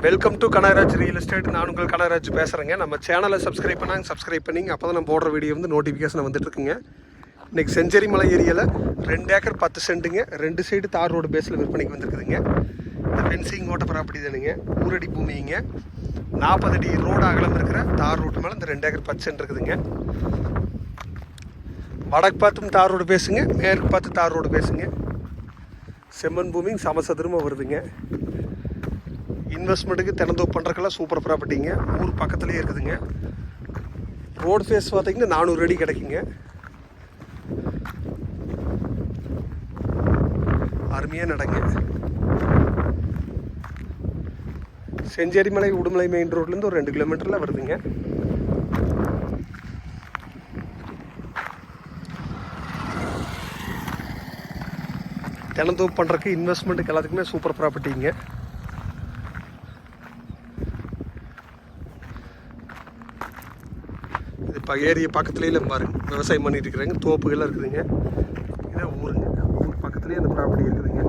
Welcome to Kanagaraj real estate. நான் உங்கள் கனகராஜ் பேசுகிறேங்க. நம்ம சேனலை சப்ஸ்கிரைப் பண்ணிங்க. அப்போ தான் நம்ம போடுற வீடியோ நோட்டிஃபிகேஷன் வந்துட்டுருக்குங்க. இன்றைக்கி செஞ்சேரி மலை ஏரியாவில் 2 ஏக்கர் 10 சென்ட்டுங்க, 2 சைடு தார் ரோடு பேஸில் விற்பனைக்கு வந்துருக்குதுங்க. இந்த ஃபென்சிங் ஓட்ட ப்ராப்பர்ட்டி தானுங்க, ஊரடி பூமிங்க. 40 அடி ரோடு அகலம் இருக்கிற தார் ரோட்டு மேலே இந்த 2 ஏக்கர் 10 சென்ட் இருக்குதுங்க. வடக்கு பார்த்தும் தார் ரோடு பேசுங்க, மேற்கு பார்த்து தார் ரோடு பேசுங்க. செம்மண் பூமிங்க சமசதுரமாக வருதுங்க. இன்வெஸ்ட்மெண்ட்டுக்கு திறந்தோப்பு பண்ணுறக்கெல்லாம் சூப்பர் ப்ராப்பர்ட்டிங்க. ஊர் பக்கத்துலேயே இருக்குதுங்க. ரோடு ஃபேஸ் பார்த்தீங்கன்னா 400 அடி கிடைக்குங்க. அருமையாக நடங்க. செஞ்சேரி மலை உடுமலை மெயின் ரோட்லேருந்து ஒரு 2 கிலோமீட்டரில் வருதுங்க. திறந்தோப்பு பண்ணுறக்கு இன்வெஸ்ட்மெண்ட்டுக்கு எல்லாத்துக்குமே சூப்பர் ப்ராப்பர்ட்டிங்க. இது இப்போ ஏரியா பக்கத்துலேயே பாருங்க, விவசாயம் பண்ணிட்டு இருக்கிறாங்க. தோப்புகள்லாம் இருக்குதுங்க. இதான் ஊருங்க, ஊர் பக்கத்துலேயே அந்த ப்ராப்பர்ட்டி இருக்குதுங்க.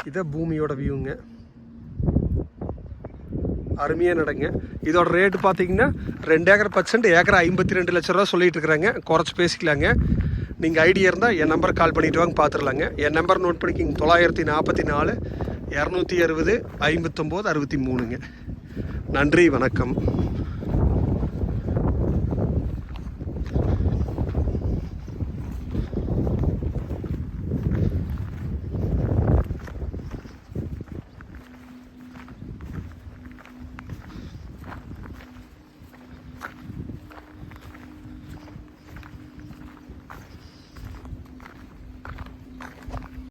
இதான் பூமியோட வியூங்க. அருமையாக நடங்க. இதோட ரேட்டு பார்த்தீங்கன்னா 2 ஏக்கர் 10 சென்ட் ஏக்கர் 52 லட்ச ரூபா சொல்லிட்டு இருக்கிறாங்க. குறைச்சி பேசிக்கலாங்க. நீங்கள் ஐடியா இருந்தால் என் நம்பர் கால் பண்ணிவிட்டு வாங்க, பார்த்துடலாங்க. என் நம்பர் நோட் பண்ணிக்கிங்க, 944 260 59 63ங்க. நன்றி, வணக்கம்.